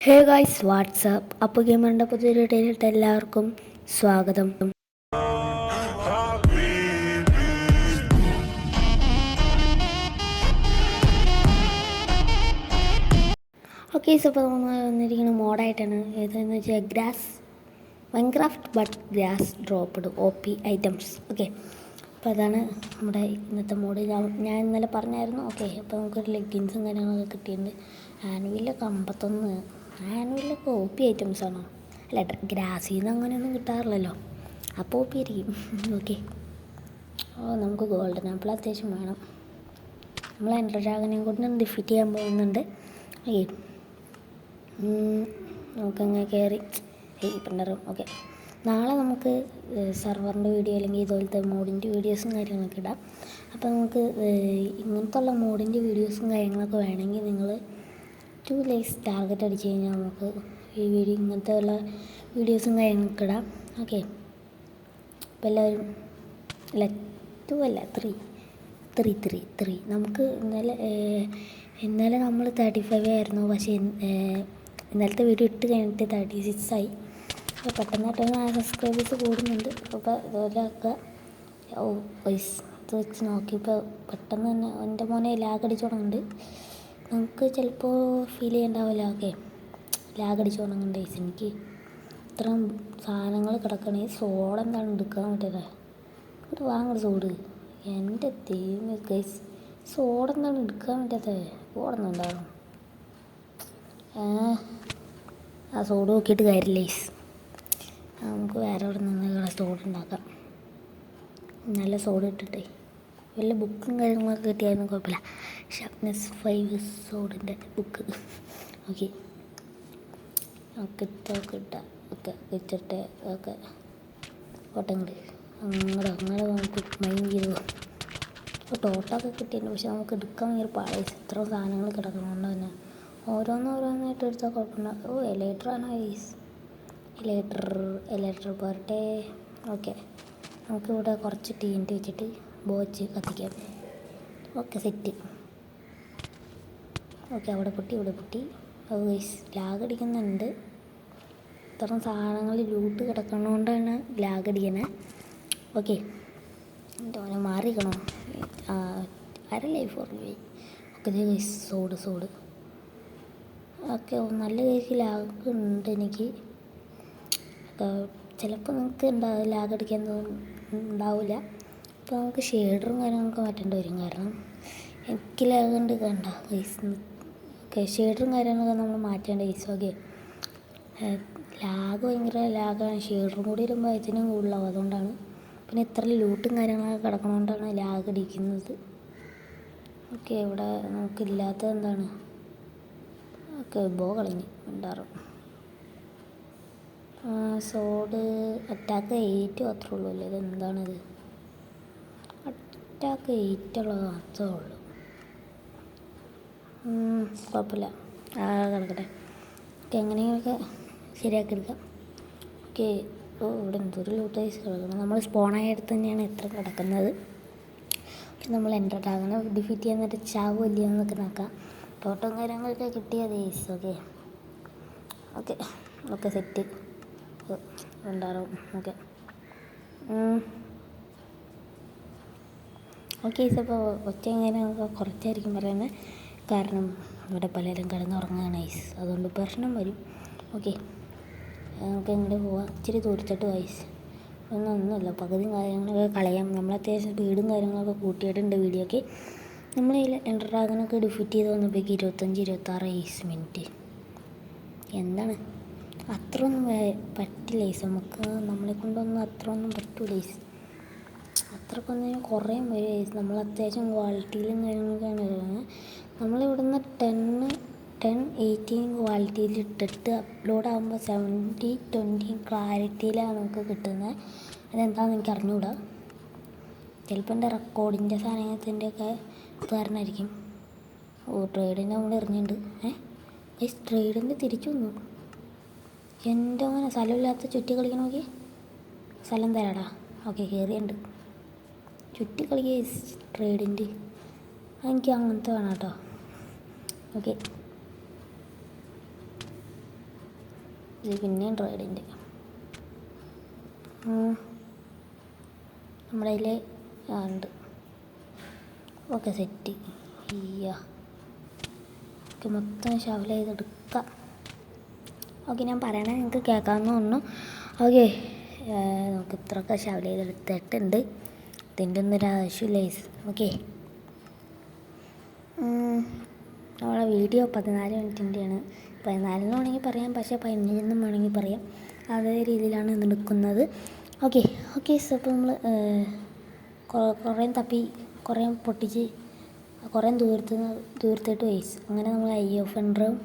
Hey guys WhatsApp അപ്പോൾ ഗെയിമറിൻ്റെ പുതിയൊരു വീഡിയോയിലിട്ട് എല്ലാവർക്കും സ്വാഗതം. ഓക്കെ സോ അപ്പോൾ നമ്മൾ വന്നിരിക്കുന്ന മോഡായിട്ടാണ് ഏതെന്ന് വെച്ചാൽ Minecraft but grass dropped OP items. Okay, അപ്പോൾ അതാണ് നമ്മുടെ ഇന്നത്തെ മോഡ്. ഞാൻ ഇന്നലെ പറഞ്ഞായിരുന്നു. ഓക്കെ, അപ്പോൾ നമുക്കൊരു ലെഗിൻസും കാര്യങ്ങളൊക്കെ കിട്ടിയിട്ടുണ്ട്. ആനുവലൊക്കെ 51. ആനുവലൊക്കെ OP ഐറ്റംസാണോ? അല്ല, ഗ്രാസിൽ നിന്ന് അങ്ങനെയൊന്നും കിട്ടാറില്ലല്ലോ, അപ്പോൾ OP ആയിരിക്കും. ഓക്കെ, നമുക്ക് ഗോൾഡൻ ആപ്പിൾ അത്യാവശ്യം വേണം. നമ്മൾ എൻഡർ ഡ്രാഗനെയും കൊണ്ട് ഡിഫീറ്റ് ചെയ്യാൻ പോകുന്നുണ്ട്. ഓക്കെ, നമുക്കങ്ങനെ കയറി പണ്ടറും. ഓക്കെ, നാളെ നമുക്ക് സെർവറിൻ്റെ വീഡിയോ അല്ലെങ്കിൽ ഇതുപോലത്തെ മോഡിൻ്റെ വീഡിയോസും കാര്യങ്ങളൊക്കെ ഇടാം. അപ്പോൾ നമുക്ക് ഇങ്ങനത്തുള്ള മോഡിൻ്റെ വീഡിയോസും കാര്യങ്ങളൊക്കെ വേണമെങ്കിൽ നിങ്ങൾ 2 ലൈക്സ് ടാർഗറ്റ് അടിച്ച് കഴിഞ്ഞാൽ നമുക്ക് ഈ ഇങ്ങനത്തെ ഉള്ള വീഡിയോസും കാര്യങ്ങളൊക്കെ ഇടാം. ഓക്കെ, അപ്പോൾ എല്ലാവരും അല്ല 2 അല്ല 3 നമുക്ക് ഇന്നലെ നമ്മൾ 35 ആയിരുന്നു. പക്ഷേ ഇന്നലത്തെ വീഡിയോ ഇട്ട് കഴിഞ്ഞിട്ട് 36 ആയി. അപ്പോൾ പെട്ടെന്നായിട്ടൊന്ന് സബ്സ്ക്രൈബേഴ്സ് കൂടുന്നുണ്ട്. അപ്പോൾ ഇതുപോലെയൊക്കെ വോയിസ് ഇത് വെച്ച് നോക്കിയപ്പോൾ പെട്ടെന്ന് തന്നെ എൻ്റെ മോനെ ലാഗ് അടിച്ച് തുടങ്ങുന്നുണ്ട്. നമുക്ക് ചിലപ്പോൾ ഫീൽ ചെയ്യണ്ടാവില്ല. ഓക്കെ, ലാഗ് അടിച്ച് തുടങ്ങുന്നുണ്ട് ഗൈസ്. എനിക്ക് ഇത്രയും സാധനങ്ങൾ കിടക്കണേ. സോഡ് എന്താണ് എടുക്കാൻ പറ്റിയത്? എന്നിട്ട് വാങ്ങൊരു സോഡ്. എൻ്റെ ദൈവം ഗൈസ്, സോഡ് എന്താണ് എടുക്കാൻ പറ്റാത്തത്? ഓടുന്നുണ്ടാകും. ആ സോഡ് നോക്കിയിട്ട് കാര്യമില്ല ഗൈസ്. നമുക്ക് വേറെ അവിടെ നിന്ന് സോഡ് ഉണ്ടാക്കാം. നല്ല സോഡ് ഇട്ടിട്ടേ വല്ല ബുക്കും കാര്യങ്ങളൊക്കെ കിട്ടിയായിരുന്നു കുഴപ്പമില്ല. ഷാർപ്നെസ് 5 സോഡിൻ്റെ ബുക്ക്. ഓക്കെ, ഇട്ടാം. ഓക്കെ, വെച്ചിട്ട് ഓക്കെ ഓട്ടങ്ങട് അങ്ങനെ നമുക്ക് മൈൻഡ് ചെയ്തു. അപ്പോൾ ടോട്ടൊക്കെ കിട്ടിയിട്ടുണ്ട്. പക്ഷെ നമുക്ക് എടുക്കാൻ ഭയങ്കര പാടായി. ഇത്ര സാധനങ്ങൾ കിടക്കണോണ്ട് തന്നെ ഓരോന്നായിട്ട് എടുത്താൽ കുഴപ്പമില്ല. എലേറ്ററാണ് ഐസ്. എലേറ്റർ പോരട്ടെ. ഓക്കെ, നമുക്കിവിടെ കുറച്ച് TNT വെച്ചിട്ട് ബോച്ച് കത്തിക്കാം. Okay, set. ഓക്കെ, അവിടെ പൊട്ടി. ഗൈസ് ലാഗ് അടിക്കുന്നുണ്ട്. ഇത്തരം സാധനങ്ങൾ ലൂട്ട് കിടക്കണോണ്ടാണ് ലാഗ് അടിക്കുന്നത്. ഓക്കെ, തോനെ മാറിക്കണോ? അര ലൈഫ് ഓർമ്മ. ഓക്കെ ഗൈസ്, സോഡ് ഓക്കെ, നല്ല കേസ് ലാഗ് ഉണ്ട് എനിക്ക്. ചിലപ്പോൾ നിങ്ങൾക്ക് ലാഗ് അടിക്കാൻ ഉണ്ടാവില്ല. അപ്പോൾ നമുക്ക് ഷെയ്ഡറും കാര്യങ്ങളൊക്കെ മാറ്റേണ്ടി വരും. കാരണം എനിക്ക് ലാഗ് ഉണ്ട് കണ്ട ഗൈസ്. ഓക്കെ, ഷെയ്ഡറും കാര്യങ്ങളൊക്കെ നമ്മൾ മാറ്റേണ്ട ഗൈസ്. ഓക്കെ, ലാഗ് ഭയങ്കര ലാഗാണ്. ഷെയ്ഡറും കൂടി വരുമ്പോൾ ഇതിനും കൂടുതലാവും. അതുകൊണ്ടാണ്. പിന്നെ ഇത്ര ലൂട്ടും കാര്യങ്ങളൊക്കെ കിടക്കണോണ്ടാണ് ലാഗ് അടിക്കുന്നത്. ഓക്കെ, ഇവിടെ നമുക്കില്ലാത്തത് എന്താണ്? ഓക്കെ, കളഞ്ഞു ഉണ്ടാറും. സോഡ് അറ്റാക്ക് 8 മാത്രമേ ഉള്ളൂ അല്ലേ? ഇതെന്താണിത്? അറ്റാക്ക് 8 ഉള്ളത് മാത്രമേ ഉള്ളൂ. കുഴപ്പമില്ല, കിടക്കട്ടെ. ഓക്കെ, എങ്ങനെയൊക്കെ ശരിയാക്കി എടുക്കാം. ഓക്കെ, ഇവിടെ എന്തൊരു ലൂട്ടൈസ് കിടക്കണം. നമ്മൾ സ്പോണായ അടുത്ത് തന്നെയാണ് എത്ര കിടക്കുന്നത്. നമ്മൾ എൻ്റർ ഡ്രാഗനെ ഡിഫീറ്റ് ചെയ്യാൻ ചാവില്ല എന്നൊക്കെ നോക്കാം. ടോട്ടം കാര്യങ്ങളൊക്കെ കിട്ടിയത് ഈസ്. ഓക്കെ സെറ്റ് ഉണ്ടാകും. Okay is. അപ്പോൾ ഒറ്റ കാര്യങ്ങളൊക്കെ കുറച്ചായിരിക്കും പറയുന്നത്. കാരണം ഇവിടെ പലരും കിടന്നുറങ്ങുകയാണ് ഈസ്. അതുകൊണ്ട് പ്രശ്നം വരും. ഓക്കെ, നമുക്ക് എങ്ങോട്ട് പോവാം? ഇച്ചിരി ദൂരത്തോട്ട് വൈസ് ഒന്നുമില്ല. പകുതി കാര്യങ്ങളൊക്കെ കളയാം. നമ്മൾ അത്യാവശ്യം സ്പീഡും കാര്യങ്ങളൊക്കെ കൂട്ടിയിട്ടുണ്ട് വീഡിയോക്ക്. നമ്മൾ എൻ്റർ ഡ്രാഗനൊക്കെ ഡിഫീറ്റ് ചെയ്ത് വന്നപ്പോഴേക്ക് 25-26 മിനിറ്റ്. എന്താണ് അത്രയൊന്നും പറ്റില്ല ഈസ്. നമുക്ക് നമ്മളെ കൊണ്ടൊന്നും അത്രയൊന്നും പറ്റൂല ഈസ്. അത്രക്കൊന്നും കുറേ വരും ഈസ്. നമ്മൾ അത്യാവശ്യം ക്വാളിറ്റിയിലും കാര്യങ്ങളൊക്കെയാണ് വരുന്നത്. നമ്മളിവിടുന്ന് 10-18 ക്വാളിറ്റിയിൽ ഇട്ടിട്ട് അപ്ലോഡ് ആകുമ്പോൾ 70-20 ക്ലാരിറ്റിയിലാണ് നമുക്ക് കിട്ടുന്നത്. അതെന്താണെന്ന് എനിക്ക് അറിഞ്ഞുകൂടാ. ചിലപ്പോൾ എൻ്റെ റെക്കോർഡിൻ്റെ സാധനത്തിൻ്റെയൊക്കെ കാരണമായിരിക്കും. ട്രേഡിൻ്റെ നമ്മൾ എറിഞ്ഞിട്ടുണ്ട്. ട്രേഡിൻ്റെ തിരിച്ചു വന്നു. എൻ്റെ അങ്ങനെ സ്ഥലമില്ലാത്ത ചുറ്റി കളിക്കണം. നോക്കി സ്ഥലം തരാടാ. ഓക്കെ, കയറിയുണ്ട്. ചുറ്റി കളിക്കുക ട്രേഡിൻ്റെ. എനിക്ക് അങ്ങനത്തെ വേണം കേട്ടോ. ഓക്കെ, ഇത് പിന്നെയും ട്രേഡിൻ്റെ നമ്മുടെ കയ്യിൽ ഉണ്ട്. ഓക്കെ സെറ്റ് ചെയ്യാം. ഓക്കെ മൊത്തം ഷവൽ ചെയ്തെടുക്കാം. ഓക്കെ ഞാൻ പറയണേ നിങ്ങൾക്ക് കേൾക്കാമെന്ന് തോന്നുന്നു. ഓക്കെ നമുക്ക് ഇത്രയൊക്കെ ഷവൽ ചെയ്തെടുത്തിട്ടുണ്ട്. ഇതിൻ്റെ ഒന്നും ഒരു ആവശ്യമില്ല ഗൈസ്. ഓക്കെ നമ്മളെ വീഡിയോ 14 മിനിറ്റിൻ്റെയാണ്. 14 എന്ന് വേണമെങ്കിൽ പറയാം, പക്ഷേ 15 എന്നും വേണമെങ്കിൽ പറയാം. അതേ രീതിയിലാണ് ഇത് എടുക്കുന്നത്. ഓക്കെ സോ അപ്പോൾ നമ്മൾ കുറേ തപ്പി കുറേ പൊട്ടിച്ച് കുറേ ദൂരത്തിട്ട് വേസ് അങ്ങനെ നമ്മൾ IO-ഫെൻഡറും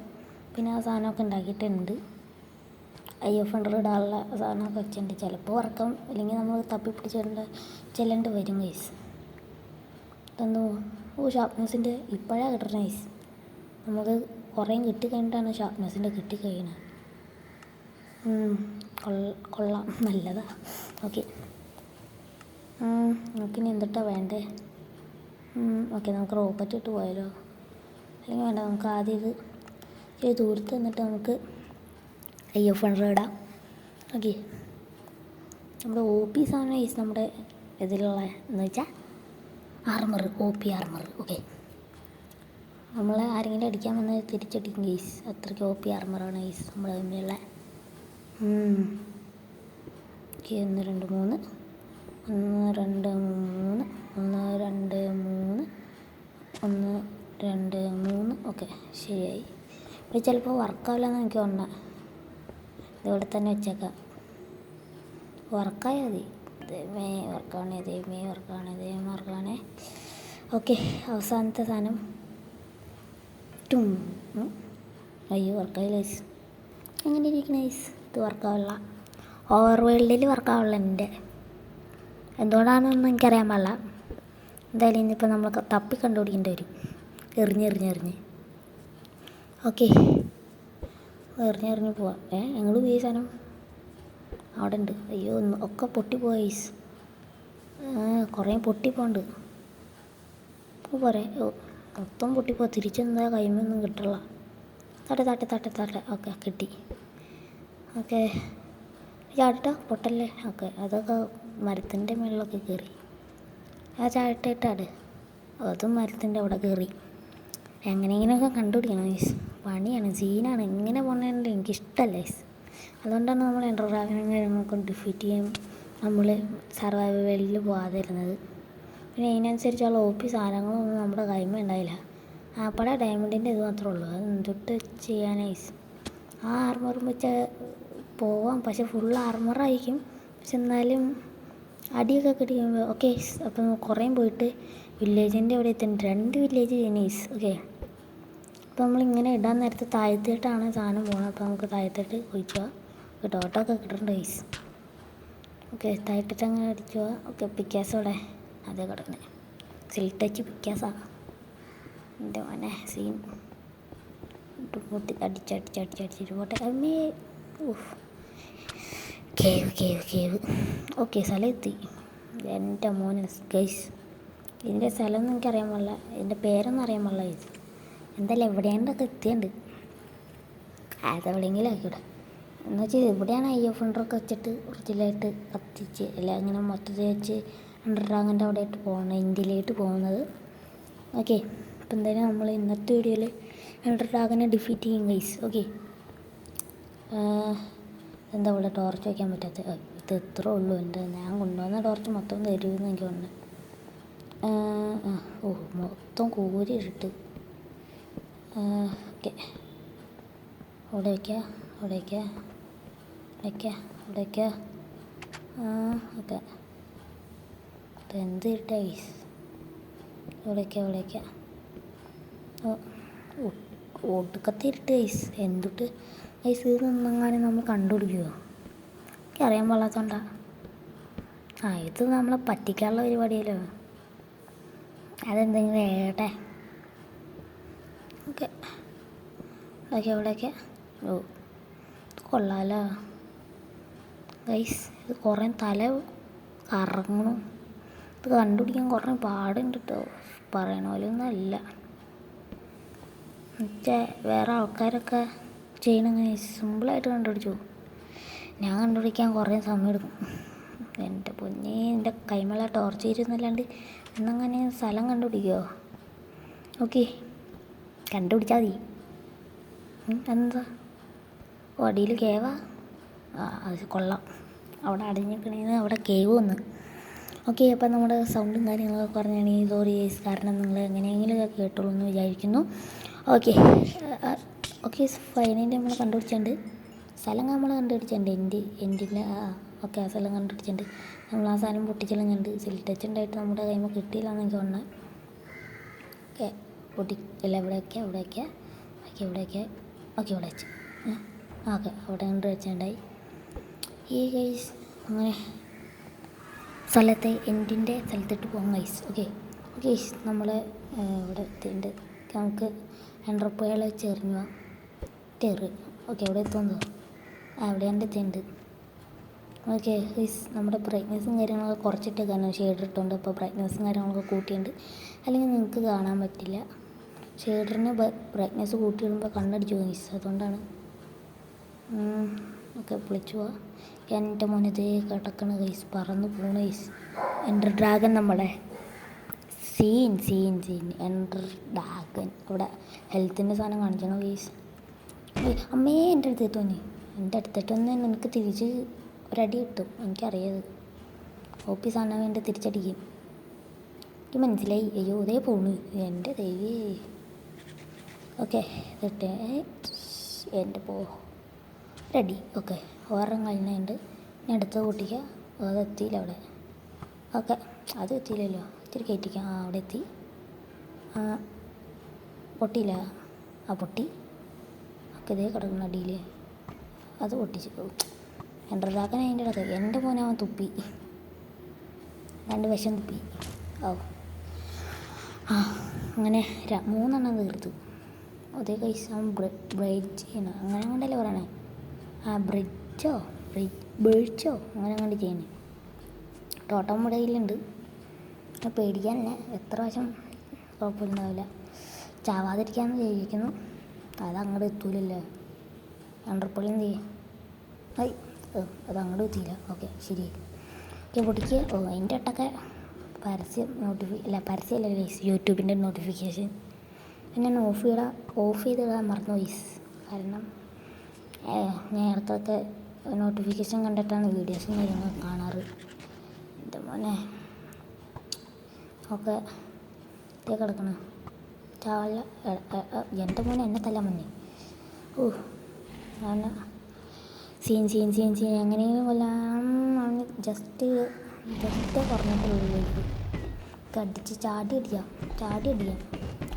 പിന്നെ ആ സാധനമൊക്കെ ഉണ്ടാക്കിയിട്ടുണ്ട്. IO-ഫെൻഡർ ഇടാനുള്ള സാധനമൊക്കെ വെച്ചിട്ടുണ്ട്. ചിലപ്പോൾ വർക്കാം, അല്ലെങ്കിൽ നമ്മൾ തപ്പി പിടിച്ചിട്ടുണ്ട് ചെല്ലേണ്ടി വരും ഗൈസ്. ഇതെന്തോ ഷാർപ്നെസ്സിൻ്റെ ഇപ്പോഴാണ് കിട്ടണ ഗൈസ്. നമുക്ക് കുറേ കിട്ടിക്കഴിഞ്ഞിട്ടാണ് ഷാർപ്നെസ്സിൻ്റെ കിട്ടിക്കഴിയണത്. കൊള്ളാം, നല്ലതാണ്. ഓക്കെ നമുക്കിനി എന്തിട്ടാണ് വേണ്ടേ? ഓക്കെ നമുക്ക് റോക്കറ്റ് ഇട്ട് പോയാലോ? അല്ലെങ്കിൽ വേണ്ട, നമുക്ക് ആദ്യം ഇത് ദൂരത്ത് നിന്നിട്ട് നമുക്ക് IO-ഫെൻഡർ ഇടാം. ഓക്കെ നമ്മുടെ OP സാധനം ഗൈസ് നമ്മുടെ ഇതിലുള്ള എന്ന് വെച്ചാൽ ആർമർ, OP ആർമർ. ഓക്കെ നമ്മളെ ആരെങ്കിലും അടിക്കാൻ വന്ന് തിരിച്ചടിക്കും ഗൈസ്. അത്രയ്ക്ക് OP ആർമറാണ് ഗൈസ് നമ്മുടെ മുന്നിലുള്ള. ഓക്കെ 1 2 3 1 2 3 1 2 3 1 2 3. ഓക്കെ ശരിയായി. ഇത് ചിലപ്പോൾ വർക്കാവില്ലെന്ന് എനിക്ക് തോന്നുന്നത്. ഇതിവിടെ തന്നെ വെച്ചേക്കാം. വർക്കായാൽ മതി. വർക്കാണേ. ഓക്കെ അവസാനത്തെ സാധനം അയ്യോ വർക്കായി ലൈസ്. എങ്ങനെ ഇരിക്കണ ലൈസ്? ഇത് വർക്കാവില്ല. ഓവർ വേൾഡിൽ വർക്കാവില്ല എൻ്റെ. എന്തുകൊണ്ടാണെന്നൊന്നും എനിക്കറിയാൻ പാടില്ല. എന്തായാലും ഇന്നിപ്പോൾ നമ്മൾ തപ്പി കണ്ടുപിടിക്കേണ്ടി വരും. എറിഞ്ഞ് ഓക്കെ എറിഞ്ഞ് പോവാം. ഞങ്ങൾ ഈ സാധനം അവിടെ ഉണ്ട്. അയ്യോ ഒക്കെ പൊട്ടിപ്പോയി. കുറേ പൊട്ടിപ്പോണ്ട് പോരെ. മൊത്തം പൊട്ടിപ്പോ. തിരിച്ചെന്താ കൈമൊന്നും കിട്ടില്ല. തട്ടെ. ഓക്കെ കിട്ടി. ഓക്കെ ചാടിട്ടോ പൊട്ടല്ലേ. ഓക്കെ അതൊക്കെ മരത്തിൻ്റെ മുകളിലൊക്കെ കയറി. ആ ചാടിട്ടാട് അതും മരത്തിൻ്റെ അവിടെ കയറി. എങ്ങനെയെങ്കിലുമൊക്കെ കണ്ടുപിടിക്കണം ഗൈസ്. പണിയാണ്, സീനാണ്. ഇങ്ങനെ പോകണമെങ്കിൽ എനിക്കിഷ്ടമല്ല ഗൈസ്. അതുകൊണ്ടാണ് നമ്മൾ എൻ്റർ ഡ്രാഗനും കാര്യങ്ങളൊക്കെ ഡിഫീറ്റ് ചെയ്യും നമ്മൾ സർവൈവലിൽ പോകാതിരുന്നത്. പിന്നെ അതിനനുസരിച്ചുള്ള OP സാധനങ്ങളൊന്നും നമ്മുടെ കൈമ ഉണ്ടായില്ല. ആപ്പടെ ഡയമണ്ടിൻ്റെ ഇത് മാത്രമേ ഉള്ളൂ. അത് എന്തൊട്ട് ചെയ്യാനൈസ്. ആ ആർമറും വെച്ച് പോവാം, പക്ഷെ ഫുൾ ആർമറായിരിക്കും. പക്ഷെ എന്നാലും അടിയൊക്കെ കിട്ടിക്കുമ്പോൾ ഓക്കെ. അപ്പം കുറേ പോയിട്ട് വില്ലേജിൻ്റെ അവിടെ എത്തുന്നുണ്ട്. 2 വില്ലേജ് ചെയ്യുന്നൈസ്. ഓക്കെ അപ്പോൾ നമ്മളിങ്ങനെ ഇടാൻ നേരത്തെ താഴത്തേട്ടാണ് സാധനം പോകുന്നത്. അപ്പോൾ നമുക്ക് താഴത്തേട്ട് ഒഴിച്ചു പോവാം. ഡോട്ടൊക്കെ കിട്ടുന്നുണ്ട് ഗൈസ്. ഓക്കെ താഴത്തിട്ട് അങ്ങനെ അടിച്ചു പോവാം. ഓക്കെ പിക്കാസോടെ അതേ കിടക്കണേ. സിൽട്ടച്ച് പിക്കാസാണ് എൻ്റെ മോനെ. സീൻ പൊട്ടി അടിച്ചടിച്ചിട്ട് പോട്ടെ. അമ്മേ കേവ്. ഓക്കെ സ്ഥലം എത്തി. എൻ്റെ മോന് ഗൈസ്. ഇതിൻ്റെ സ്ഥലമൊന്നും എനിക്കറിയാൻ പാടില്ല, ഇതിൻ്റെ പേരൊന്നും അറിയാൻ പാടില്ല ഗൈസ്. എന്തായാലും എവിടെയാണ്ടൊക്കെ എത്തിയുണ്ട്. അതെവിടെയെങ്കിലും ആക്കിവിടെ എന്ന് വെച്ചാൽ ഇവിടെയാണ് IO-ഫെൻഡറൊക്കെ വെച്ചിട്ട് ഒറിജിനലായിട്ട് കത്തിച്ച് അല്ല അങ്ങനെ മൊത്തത്തിൽ വെച്ച് എൻ്റർ ഡ്രാഗൻ്റെ അവിടെ ആയിട്ട് പോകണം, ഇന്ത്യയിലായിട്ട് പോകുന്നത്. ഓക്കെ അപ്പോൾ എന്തായാലും നമ്മൾ ഇന്നത്തെ വീഡിയോയിൽ എൻ്റർ ഡ്രാഗനെ ഡിഫീറ്റ് ചെയ്യും ഗൈസ്. ഓക്കെ എന്താ ഇവിടെ ടോർച്ച് വയ്ക്കാൻ പറ്റാത്ത? ഇത് ഇത്രേ ഉള്ളൂ. എൻ്റെ ഞാൻ കൊണ്ടുവന്ന ടോർച്ച് മൊത്തം തരുമെന്ന് എനിക്ക് തോന്നുന്നു. മൊത്തം കോരി ഇട്ട്. ഓക്കെ അവിടെ വയ്ക്കുക. ഓക്കെ എന്ത് ഇട്ട ഗൈസ്? ഇവിടേക്കാ ഒടുക്കത്തെ ഇട്ട് ഗൈസ്. എന്തിട്ട് ഗൈസ്? ഇത് നിന്നെങ്ങാനും നമ്മൾ കണ്ടുപിടിക്കുമോ? എനിക്കറിയാൻ പാടില്ലാത്തതുകൊണ്ടാ. ഇത് നമ്മളെ പറ്റിക്കാനുള്ള പരിപാടിയല്ലോ. അതെന്തെങ്കിലും ഏട്ടെ. ഓക്കെ ഇവിടെയൊക്കെ കൊള്ളാലോ ഗൈസ്. ഇത് കുറേ തല കറങ്ങണം. ഇത് കണ്ടുപിടിക്കാൻ കുറേ പാടുണ്ട് കേട്ടോ. പറയണ പോലെ ഒന്നും അല്ല. വേറെ ആൾക്കാരൊക്കെ ചെയ്യണമെങ്കിൽ സിമ്പിളായിട്ട് കണ്ടുപിടിച്ചു. ഞാൻ കണ്ടുപിടിക്കാൻ കുറേ സമയം എടുക്കും. എൻ്റെ പൊന്നേ, എൻ്റെ കൈമേള ടോർച്ച് ചെയ്യുന്നല്ലാണ്ട് എന്നങ്ങനെ സ്ഥലം കണ്ടുപിടിക്കുമോ? ഓക്കെ, കണ്ടുപിടിച്ചാൽ മതി. എന്താ അടിയിൽ കേവാ? അത് കൊള്ളാം. അവിടെ അടിഞ്ഞിക്കണേന്ന് അവിടെ കേവ് വന്ന്. ഓക്കെ, അപ്പം നമ്മുടെ സൗണ്ടും കാര്യങ്ങളൊക്കെ പറഞ്ഞാണെങ്കിൽ സോറി കാരണം നിങ്ങൾ എങ്ങനെയെങ്കിലും കേട്ടോളൂ എന്ന് വിചാരിക്കുന്നു. ഓക്കെ ഓക്കെ, ഫൈനലി നമ്മൾ കണ്ടുപിടിച്ചിട്ടുണ്ട്. സ്ഥലം നമ്മൾ കണ്ടുപിടിച്ചിട്ടുണ്ട്. എൻഡിൻ്റെ ഓക്കെ, ആ സ്ഥലം കണ്ടുപിടിച്ചിട്ടുണ്ട്. നമ്മൾ ആ സാധനം പൊട്ടിച്ചെളുന്നുണ്ട്. സിൽ ടച്ച് ഉണ്ടായിട്ട് നമ്മുടെ കൈമ കിട്ടിയില്ല എന്ന് എനിക്ക് തോന്നുന്നത്. ഓക്കെ, പൊട്ടില്ല. ഇവിടെയൊക്കെ ഓക്കെ ഇവിടെ വെച്ച് ഓക്കെ അവിടെ കണ്ട് വെച്ചിട്ടുണ്ടായി. ഈ ഗൈസ് അങ്ങനെ എൻഡിൻ്റെ സ്ഥലത്തിട്ട് പോകാം ഗൈസ്. ഓക്കെ നമ്മൾ ഇവിടെ എത്തിയിട്ടുണ്ട്. നമുക്ക് എൻട്രപ്പുകളെ ചെറിഞ്ഞു ഓക്കെ അവിടെ എത്തുന്നു. അവിടെ എൻ്റെ എത്തിയിട്ടുണ്ട്. ഓക്കെ ഗൈസ്, നമ്മുടെ ബ്രൈറ്റ്നസ്സും കാര്യങ്ങളൊക്കെ കുറച്ചിട്ട് കാരണം ഷെയ്ഡർ ഇട്ടുകൊണ്ട് അപ്പോൾ ബ്രൈറ്റ്നസ്സും കാര്യങ്ങളൊക്കെ കൂട്ടിയിട്ടുണ്ട്. അല്ലെങ്കിൽ നിങ്ങൾക്ക് കാണാൻ പറ്റില്ല. ഷെയ്ഡറിന് ബ്രൈറ്റ്നസ് കൂട്ടിയിടുമ്പോൾ കണ്ണടിച്ചു ഗൈസ്, അതുകൊണ്ടാണ്. ഓക്കെ പൊളിച്ചു പോവാം. എൻ്റെ മോനതേ കിടക്കണ ഗൈസ്, പറന്ന് പോണ ഗൈസ്. എൻഡർ ഡ്രാഗൺ നമ്മുടെ സീൻ എൻഡർ ഡ്രാഗൺ അവിടെ ഹെൽത്തിൻ്റെ സാധനം കാണിച്ചണോ ഗൈസ്? അമ്മേ എൻ്റെ അടുത്തിട്ടൊന്ന് നിനക്ക് തിരിച്ച് ഒരടി കിട്ടും, എനിക്കറിയാത്. ഓപ്പി സാധനം വേണ്ടി തിരിച്ചടിക്കും, എനിക്ക് മനസ്സിലായി. അയ്യോ ഇതേ പോണു എൻ്റെ ദൈവേ. ഓക്കെ ഇതട്ടെ എൻ്റെ റെഡി. ഓക്കെ ഓരം കഴിഞ്ഞുണ്ട്. ഞാൻ അടുത്ത കൂട്ടിക്കുക. അത് എത്തിയില്ല അവിടെ. ഓക്കെ അത് എത്തിയില്ലല്ലോ, ഇത്തിരി കയറ്റിക്കാം. അവിടെ എത്തി. പൊട്ടിയില്ല. പൊട്ടി. ഓക്കെ ഇതേ കിടക്കുന്ന അടിയിൽ അത് പൊട്ടിച്ച് എൻ്റെതാക്കാൻ അതിൻ്റെ ഇടയ്ക്ക് എൻ്റെ മോനെ അവൻ തുപ്പി, 2 വശം തുപ്പി. അങ്ങനെ 3 തീർത്തു. അതേ കൈസ് അവൻ ബ്രേഡ് ചെയ്യണം, അങ്ങനെ കൊണ്ടല്ലേ പറയണേ. ബ്രിഡ്ജോ അങ്ങനെ കൊണ്ട് ചെയ്യണേ. ടോട്ടം മുടയിലുണ്ട്, പേടിക്കാനില്ല. എത്ര വശം കുഴപ്പമില്ലാവില്ല. ചാവാതിരിക്കാമെന്ന് വിചാരിക്കുന്നു. അതങ്ങോട്ട് എത്തൂലല്ലോ. അണ്ടർപ്പൊളി എന്ത് ചെയ്യും? അത് അങ്ങോട്ട് എത്തിയില്ല. ഓക്കെ ശരി. ഓക്കെ പൊടിക്ക്. അതിൻ്റെ ഒട്ടൊക്കെ പരസ്യമല്ല ഗൈസ്, യൂട്യൂബിൻ്റെ നോട്ടിഫിക്കേഷൻ. ഞാൻ ഓഫ് ചെയ്തിടാൻ മറന്നു ഗൈസ്. കാരണം നേരത്തെ നോട്ടിഫിക്കേഷൻ കണ്ടിട്ടാണ് വീഡിയോസും കാര്യങ്ങളൊക്കെ കാണാറ്. എൻ്റെ മോനെ ഓക്കെ ഇതേ കിടക്കണം. ചാവല്ല. എൻ്റെ മോനെ എന്നെ തല്ലാൻ മുന്നേ അങ്ങനെ സീൻ എങ്ങനെയെങ്കിലും കൊല്ലാൻ ജസ്റ്റ് പറഞ്ഞിട്ടുള്ളൂ. അടിച്ച് ചാടി അടിക്കാം.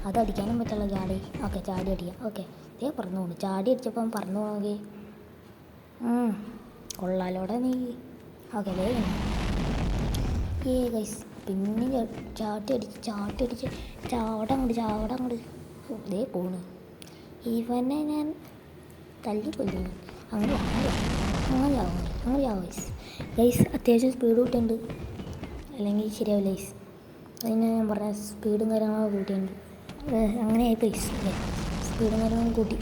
അതടിക്കാനും പറ്റുള്ള ചാടി. ഓക്കെ ചാടി അടിക്കാം. ഓക്കെ ഇതേ പറന്നു പോണു. ചാടി അടിച്ചപ്പം പറന്നു പോകണമെങ്കിൽ കൊള്ളാലോടെ നീ. ഓക്കെ ഗൈസ് പിന്നെ ചാട്ടി അടിച്ച് ചാവടങ്ങോട്ട് ഇതേ പോണു. ഇവനെ ഞാൻ തല്ലിക്കൊല്ലുന്നു. അങ്ങനെ ഗൈസ് അത്യാവശ്യം സ്പീഡ് കൂട്ടിയുണ്ട്, അല്ലെങ്കിൽ ശരിയാവില്ല ഗൈസ്. അതിന് ഞാൻ പറഞ്ഞ സ്പീഡും കാര്യങ്ങളൊക്കെ കൂട്ടിയിട്ടുണ്ട്. അങ്ങനെയായി ഗൈസ്. സ്പീഡും കാര്യങ്ങളും കൂട്ടി.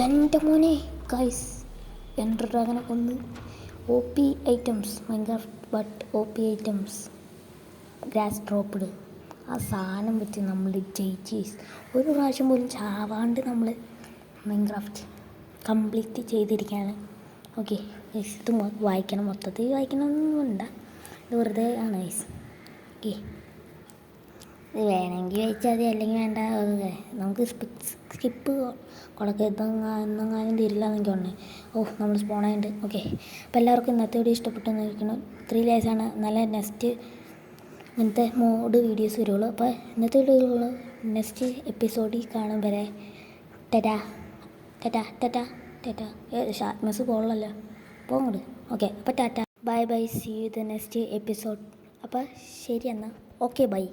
എൻ്റെ മോനെ ഗൈസ് എൻഡർ ഡ്രാഗനെ കൊന്ന് OP items OP items grass dropped ആ സാധനം വെച്ച് നമ്മൾ ജയിച്ച് ഒരു പ്രാവശ്യം പോലും ചാവാണ്ട് നമ്മൾ മൈൻക്രാഫ്റ്റ് കംപ്ലീറ്റ് ചെയ്തിരിക്കുകയാണ്. ഓക്കെ ഗൈസ്, ഇത് വായിക്കണം, മൊത്തത്തിൽ വായിക്കണമെന്നൊന്നും വേണ്ട, ഇത് വെറുതെ ആണ് ഗൈസ്. ഓക്കെ ഇത് വേണമെങ്കിൽ വായിച്ചാൽ മതി, അല്ലെങ്കിൽ വേണ്ട. നമുക്ക് സ്കിപ്പ് എന്നെങ്ങാനും തരില്ല എന്നൊക്കെ ഉണ്ട്. നമ്മൾ സ്പോണായിട്ട്. ഓക്കെ അപ്പോൾ എല്ലാവർക്കും ഇന്നത്തെ വീഡിയോ ഇഷ്ടപ്പെട്ടെന്ന് ഇരിക്കണം. 3 ലേസാണ്. നല്ല നെക്സ്റ്റ് ഇങ്ങനത്തെ മോഡ് വീഡിയോസ് വരുള്ളൂ. അപ്പോൾ ഇന്നത്തെ വീഡിയോ നെക്സ്റ്റ് എപ്പിസോഡിൽ കാണും വരെ ടാറ്റാ. ഷാർട്ട്നസ് പോകണല്ലോ, പോകണ്ട്. ഓക്കെ അപ്പോൾ tata, bye, see you the next episode. അപ്പോൾ ശരി എന്നാൽ ഓക്കെ ബൈ.